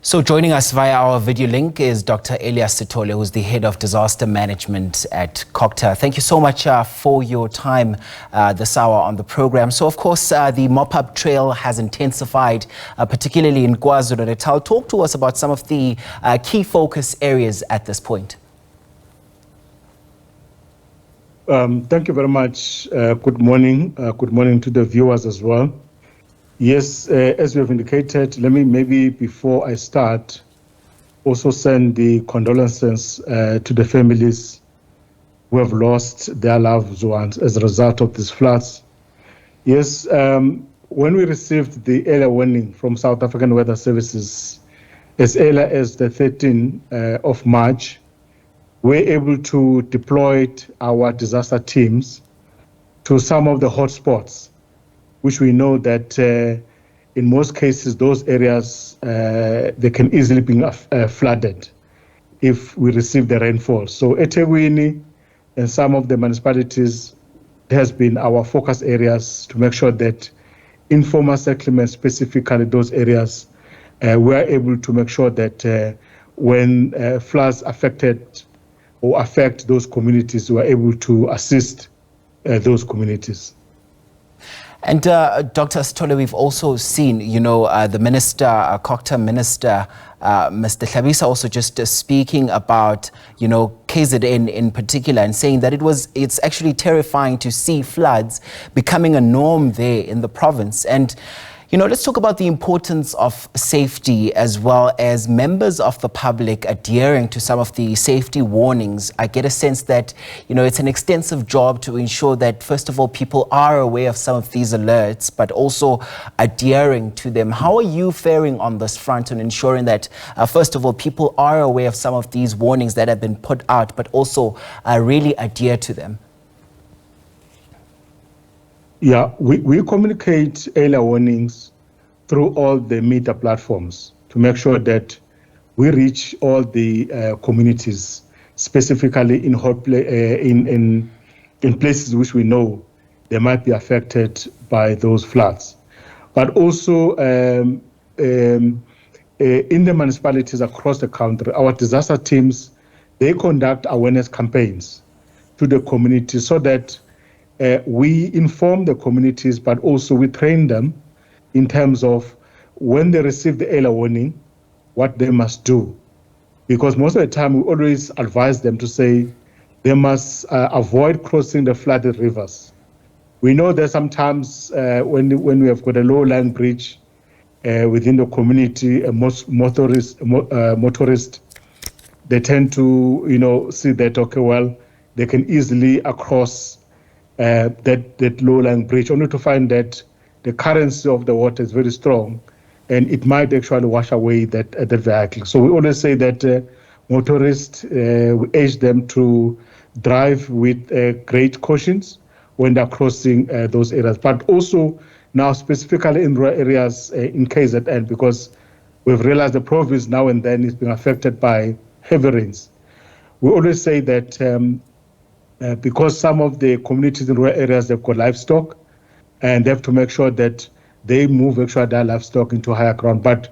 So joining us via our video link is Dr. Elias Sithole, who's the head of disaster management at COGTA. Thank you so much for your time this hour on the program. So, of course, the mop-up trail has intensified, particularly in KwaZulu-Natal. Talk to us about some of the key focus areas at this point. Thank you very much. Good morning. Good morning to the viewers as well. Yes, as we have indicated, let me maybe before I start also send the condolences to the families who have lost their loved ones as a result of these floods. Yes, when we received the earlier warning from South African Weather Services as early as the 13th of March, we're able to deploy our disaster teams to some of the hotspots, which we know that in most cases, those areas, they can easily be flooded if we receive the rainfall. So eThekwini and some of the municipalities has been our focus areas to make sure that informal settlements, specifically those areas, we are able to make sure that when floods affect those communities, we are able to assist those communities. And Dr. Sithole, we've also seen, the minister, COGTA minister, Mr. Hlabisa, also just speaking about, KZN in particular, and saying that it's actually terrifying to see floods becoming a norm there in the province. And let's talk about the importance of safety as well as members of the public adhering to some of the safety warnings. I get a sense that, it's an extensive job to ensure that, first of all, people are aware of some of these alerts, but also adhering to them. How are you faring on this front and ensuring that, first of all, people are aware of some of these warnings that have been put out, but also really adhere to them? Yeah, we communicate earlier warnings through all the media platforms to make sure that we reach all the communities, specifically in places which we know they might be affected by those floods. But also in the municipalities across the country, our disaster teams, they conduct awareness campaigns to the community so that we inform the communities, but also we train them in terms of when they receive the early warning, what they must do. Because most of the time, we always advise them to say they must avoid crossing the flooded rivers. We know that sometimes when we have got a low-lying bridge within the community, most motorists, they tend to, see that, okay, well, they can easily cross that low-lying bridge, only to find that the currency of the water is very strong and it might actually wash away that vehicle. So we always say that motorists, we urge them to drive with great cautions when they're crossing those areas. But also now specifically in rural areas in KZN, because we've realized the province now and then is being affected by heavy rains. We always say that because some of the communities in rural areas, they've got livestock, and they have to make sure that they move actually their livestock into higher ground. But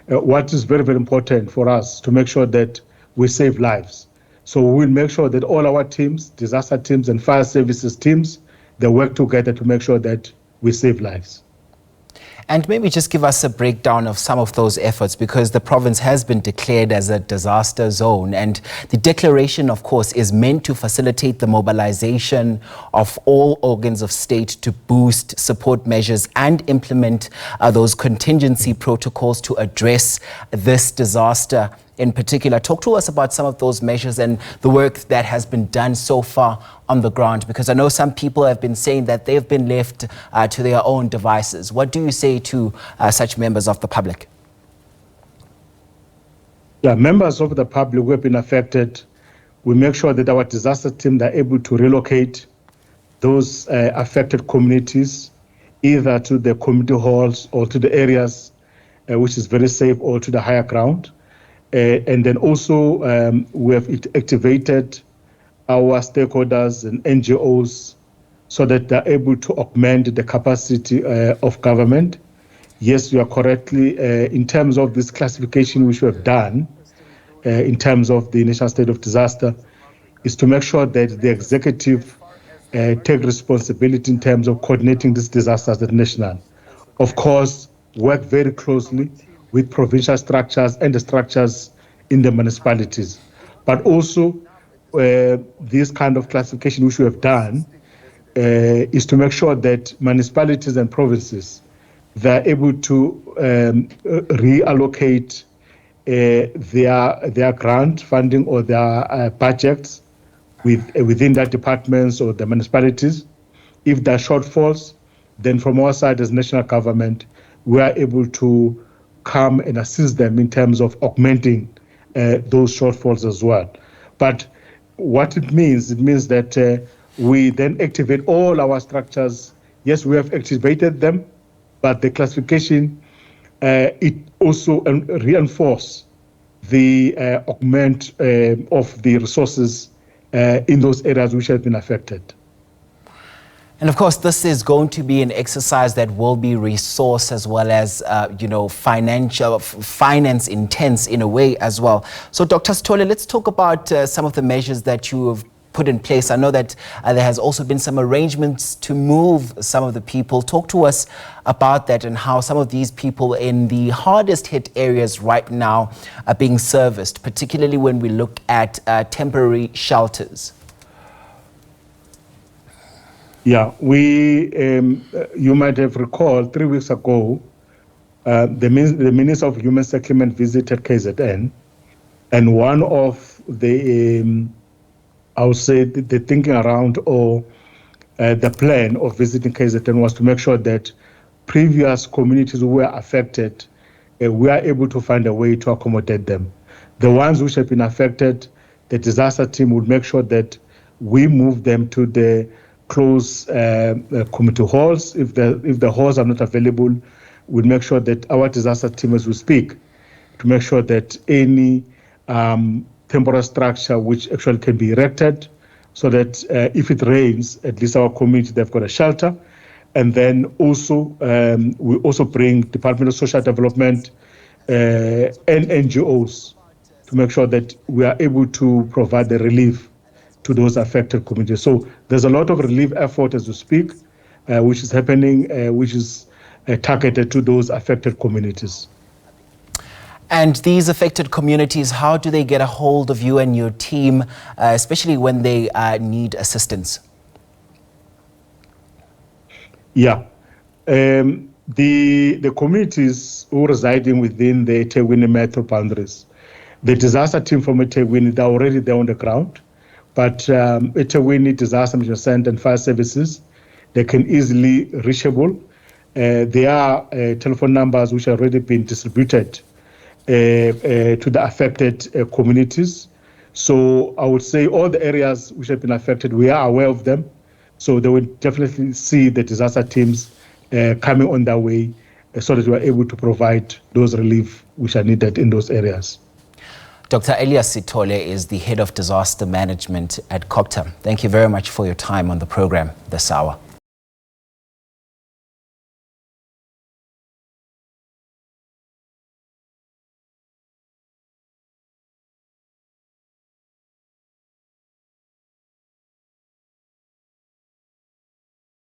what is very, very important for us to make sure that we save lives. So we'll make sure that all our teams, disaster teams and fire services teams, they work together to make sure that we save lives. And maybe just give us a breakdown of some of those efforts, because the province has been declared as a disaster zone. And the declaration, of course, is meant to facilitate the mobilization of all organs of state to boost support measures and implement those contingency protocols to address this disaster in particular. Talk to us about some of those measures and the work that has been done so far on the ground, because I know some people have been saying that they've been left to their own devices. What do you say to such members of the public? Yeah, members of the public who have been affected, we make sure that our disaster teams are able to relocate those affected communities either to the community halls or to the areas which is very safe, or to the higher ground. And then also we have activated our stakeholders and NGOs so that they're able to augment the capacity of government yes, you are correctly, in terms of this classification which we have done, in terms of the national state of disaster, is to make sure that the executive take responsibility in terms of coordinating these disasters at national. Of course, work very closely with provincial structures and the structures in the municipalities. But also, this kind of classification which we have done is to make sure that municipalities and provinces, they're able to reallocate their grant funding or their budgets within their departments or the municipalities. If there are shortfalls, then from our side as national government, we are able to come and assist them in terms of augmenting those shortfalls as well. But what it means that we then activate all our structures. Yes, we have activated them, but the classification, it also reinforce the augment of the resources in those areas which have been affected. And of course, this is going to be an exercise that will be resource as well as, finance intense in a way as well. So Dr. Sithole, let's talk about some of the measures that you have put in place. I know that there has also been some arrangements to move some of the people. Talk to us about that and how some of these people in the hardest hit areas right now are being serviced, particularly when we look at temporary shelters. Yeah, you might have recalled 3 weeks ago, the Minister of Human Settlement visited KZN, and one of the, I would say, the thinking around or the plan of visiting KZN was to make sure that previous communities who were affected, we are able to find a way to accommodate them. The ones which have been affected, the disaster team would make sure that we move them to the close community halls. If the halls are not available, we'll make sure that our disaster team, as we speak, to make sure that any temporary structure which actually can be erected, so that if it rains, at least our community, they've got a shelter. And then also, we also bring Department of Social Development and NGOs to make sure that we are able to provide the relief to those affected communities. So there's a lot of relief effort as we speak, which is happening, which is targeted to those affected communities. And these affected communities, how do they get a hold of you and your team, especially when they need assistance? Yeah. The communities who are residing within the eThekwini metro boundaries, the disaster team from eThekwini, they're already there on the ground. But eThekwini Disaster Management Center and fire services, they can easily reachable. There are telephone numbers which have already been distributed to the affected communities. So I would say all the areas which have been affected, we are aware of them. So they will definitely see the disaster teams coming on their way so that we are able to provide those relief which are needed in those areas. Dr. Elias Sithole is the Head of Disaster Management at COGTA. Thank you very much for your time on the program this hour.